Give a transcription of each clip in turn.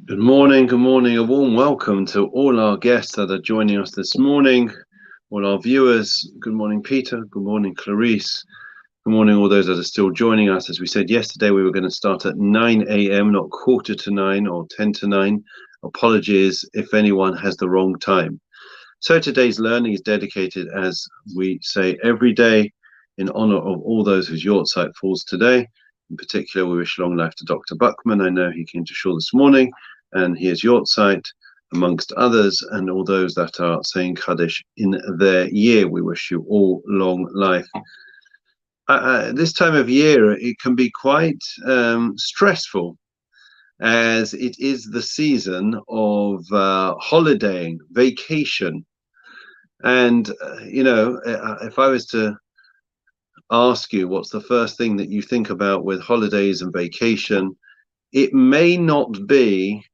Good morning, a warm welcome to all our guests that are joining us this morning, all our viewers. Good morning, Peter. Good morning, Clarice. Good morning, all those that are still joining us. As we said yesterday, we were going to start at 9 a.m., not quarter to 9 or 10 to 9. Apologies if anyone has the wrong time. So today's learning is dedicated, as we say every day, in honor of all those whose Yortzeit falls today. In particular, we wish long life to Dr. Buckman. I know he came to shul this morning, and he is Yortzeit, amongst others, and all those that are saying Kaddish in their year. We wish you all long life. This time of year, it can be quite stressful, as it is the season of holidaying, vacation. And, if I was to ask you what's the first thing that you think about with holidays and vacation, it may not be,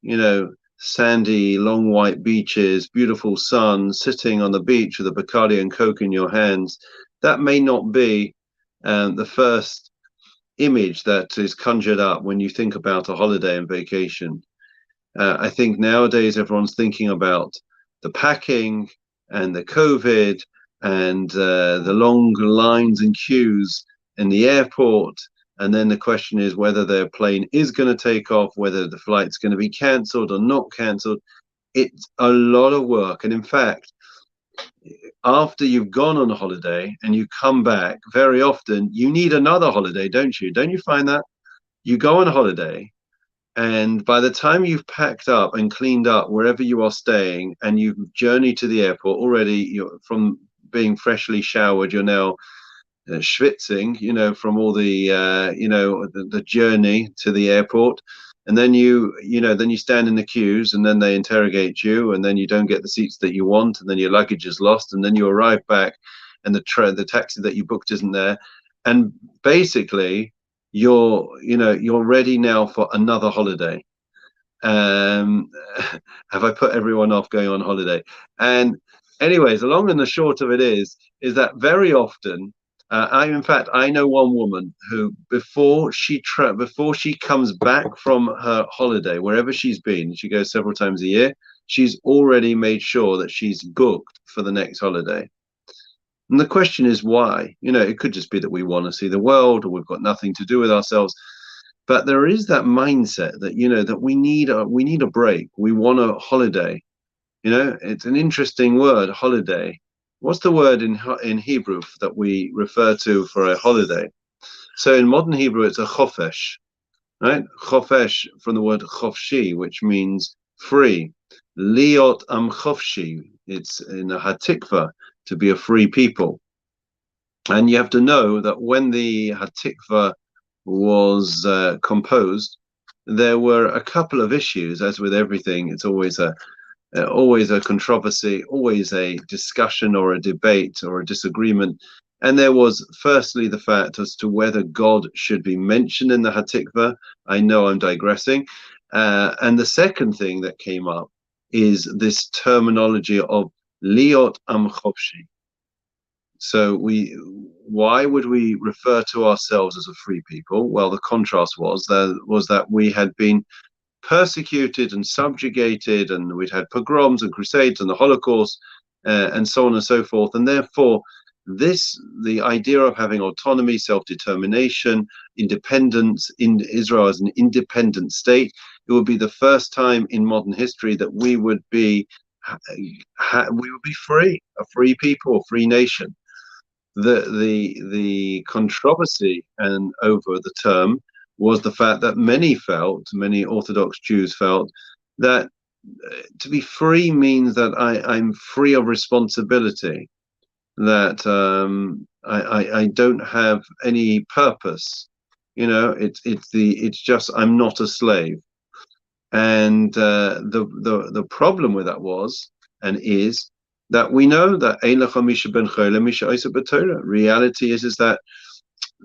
sandy, long white beaches, beautiful sun, sitting on the beach with a Bacardi and Coke in your hands. That may not be the first image that is conjured up when you think about a holiday and vacation. I think nowadays everyone's thinking about the packing and the COVID and the long lines and queues in the airport. And then the question is whether their plane is going to take off, whether the flight's going to be cancelled or not cancelled. It's a lot of work. And in fact, after you've gone on a holiday and you come back, very often you need another holiday, don't you? Don't you find that? You go on a holiday, and by the time you've packed up and cleaned up wherever you are staying and you've journeyed to the airport, already you're from being freshly showered, you're now schwitzing, from all the, the journey to the airport. And then then you stand in the queues, and then they interrogate you, and then you don't get the seats that you want, and then your luggage is lost, and then you arrive back, and the taxi that you booked isn't there, and basically you're ready now for another holiday. Um, have I put everyone off going on holiday? And anyways, the long and the short of it is that very often, I know one woman who before she comes back from her holiday, wherever she's been, she goes several times a year, she's already made sure that she's booked for the next holiday. And the question is why? It could just be that we want to see the world, or we've got nothing to do with ourselves. But there is that mindset that that we need a break. We want a holiday. It's an interesting word, holiday. What's the word in Hebrew that we refer to for a holiday? So in modern Hebrew, it's a chofesh, right? Chofesh from the word chofshi, which means free. Liot am chofshi. It's in a hatikva, to be a free people. And you have to know that when the hatikva was composed, there were a couple of issues. As with everything, it's always a controversy, always a discussion or a debate or a disagreement. And there was firstly the fact as to whether God should be mentioned in the Hatikva. I know I'm digressing. And the second thing that came up is this terminology of Liot Am Chopshi. So why would we refer to ourselves as a free people? Well, the contrast was that we had been persecuted and subjugated, and we'd had pogroms and crusades and the Holocaust, and so on and so forth. And therefore, the idea of having autonomy, self-determination, independence in Israel as an independent state, it would be the first time in modern history that we would be free, a free people, a free nation. The controversy and over the term was the fact that many Orthodox Jews felt that to be free means that I'm free of responsibility, that I don't have any purpose. It's just I'm not a slave. And the problem with that was and is that we know that reality is that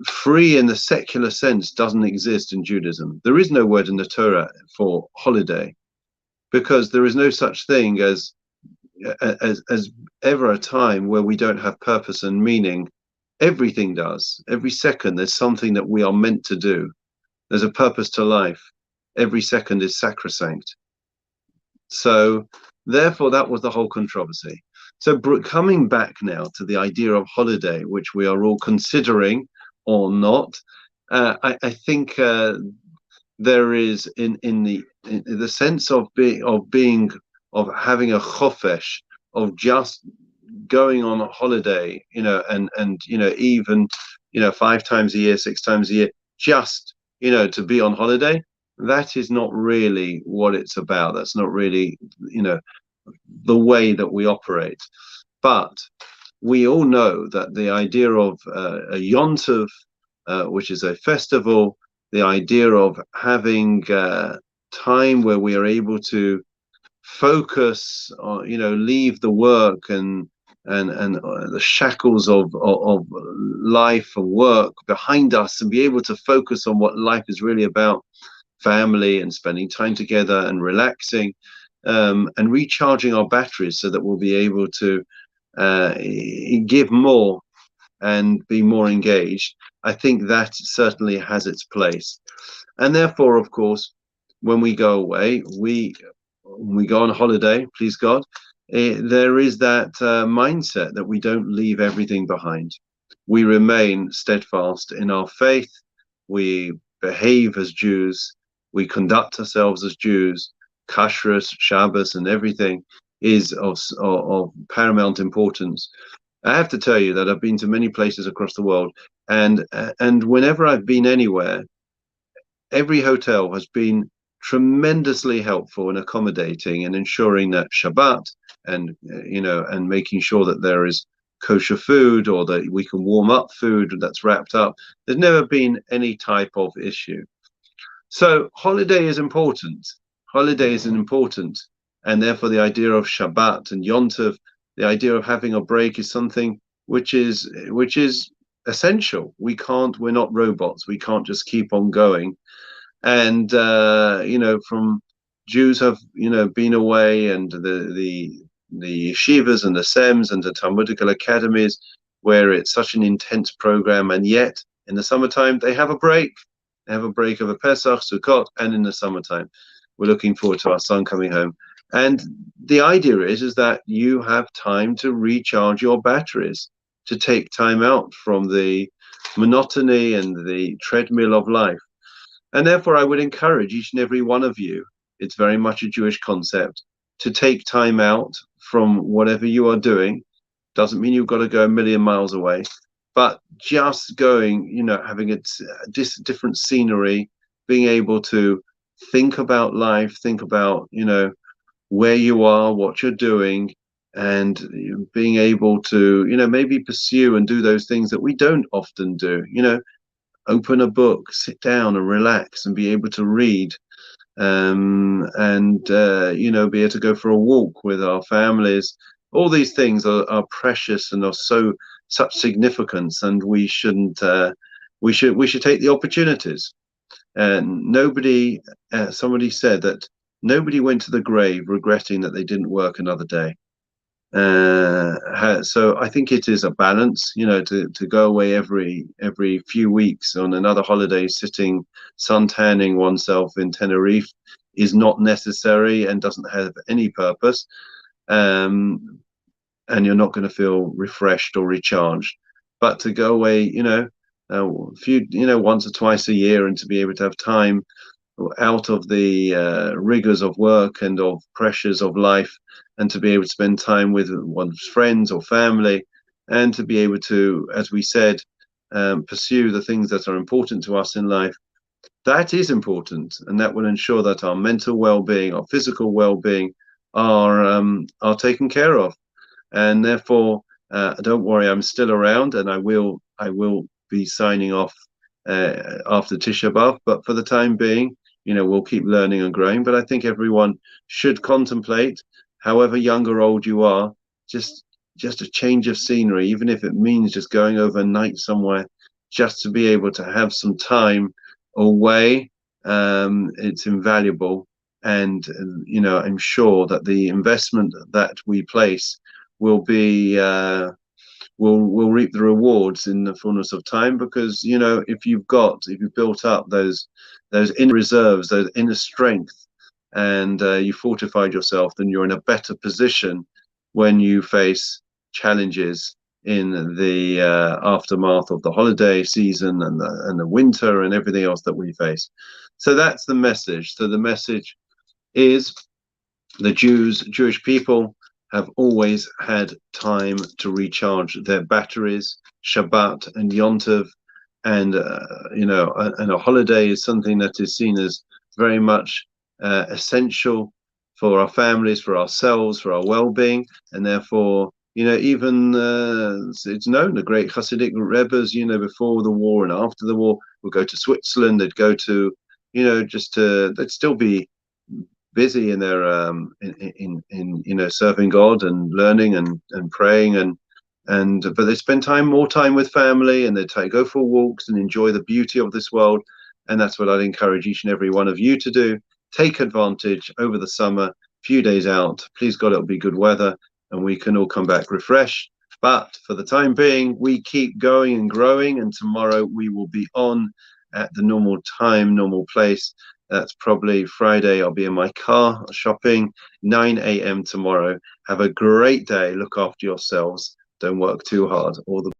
free in the secular sense doesn't exist in Judaism. There is no word in the Torah for holiday, because there is no such thing as ever a time where we don't have purpose and meaning. Everything does. Every second there's something that we are meant to do. There's a purpose to life. Every second is sacrosanct. So therefore, that was the whole controversy. So coming back now to the idea of holiday, which we are all considering or not, I think there is in the sense of being of having a chofesh, of just going on a holiday, and even 5 times a year, 6 times a year, just to be on holiday. That is not really what it's about. That's not really the way that we operate. But we all know that the idea of a Yontov, which is a festival, the idea of having time where we are able to focus on, leave the work and the shackles of life and work behind us, and be able to focus on what life is really about, family and spending time together and relaxing, and recharging our batteries so that we'll be able to give more and be more engaged. I think that certainly has its place. And therefore, of course, when we go away, we go on holiday, please God, there is that mindset that we don't leave everything behind. We remain steadfast in our faith. We behave as Jews. We conduct ourselves as Jews. Kashrus, Shabbos, and everything is of paramount importance. I have to tell you that I've been to many places across the world, and whenever I've been anywhere, every hotel has been tremendously helpful and accommodating and ensuring that Shabbat and and making sure that there is kosher food, or that we can warm up food that's wrapped up. There's never been any type of issue. So holiday is important. Holiday is important, and therefore the idea of Shabbat and Yontov, the idea of having a break, is something which is essential. We're not robots. We can't just keep on going. And from Jews have been away, and the yeshivas and the sems and the Talmudical academies, where it's such an intense program, and yet in the summertime they have a break. They have a break over Pesach, Sukkot, and in the summertime, we're looking forward to our son coming home. And the idea is that you have time to recharge your batteries, to take time out from the monotony and the treadmill of life. And therefore, I would encourage each and every one of you, it's very much a Jewish concept, to take time out from whatever you are doing. Doesn't mean you've got to go a million miles away, but just going, having a different scenery, being able to think about life, think about, where you are, what you're doing, and being able to, maybe pursue and do those things that we don't often do, open a book, sit down and relax and be able to read, and be able to go for a walk with our families. All these things are precious and are such significance, and we shouldn't we should take the opportunities. And nobody somebody said that nobody went to the grave regretting that they didn't work another day. So I think it is a balance, to go away every few weeks on another holiday, sitting sun tanning oneself in Tenerife, is not necessary and doesn't have any purpose. And you're not going to feel refreshed or recharged. But to go away, once or twice a year, and to be able to have time out of the rigors of work and of pressures of life, and to be able to spend time with one's friends or family, and to be able to, as we said, pursue the things that are important to us in life. That is important, and that will ensure that our mental well-being, our physical well-being are taken care of. And therefore, don't worry, I'm still around, and I will be signing off after Tisha B'Av. But for the time being, we'll keep learning and growing. But I think everyone should contemplate, however young or old you are, just a change of scenery, even if it means just going overnight somewhere, just to be able to have some time away. It's invaluable, and I'm sure that the investment that we place will be will reap the rewards in the fullness of time. Because if you've built up those inner reserves, those inner strength, and you fortified yourself, then you're in a better position when you face challenges in the aftermath of the holiday season and the winter and everything else that we face. So that's the message. So the message is the Jewish people have always had time to recharge their batteries. Shabbat and Yom Tov, and and a holiday is something that is seen as very much essential for our families, for ourselves, for our well-being, and therefore, even it's known the great Hasidic Rebbes, before the war and after the war, would go to Switzerland. They'd go to, they'd still be busy in their in serving God and learning and praying but they spend more time with family, and they go for walks and enjoy the beauty of this world. And that's what I'd encourage each and every one of you to do. Take advantage over the summer, few days out. Please God, it'll be good weather and we can all come back refreshed. But for the time being, we keep going and growing, and tomorrow we will be on at the normal time, normal place. That's probably Friday. I'll be in my car shopping, 9 a.m. tomorrow. Have a great day. Look after yourselves. Don't work too hard. All the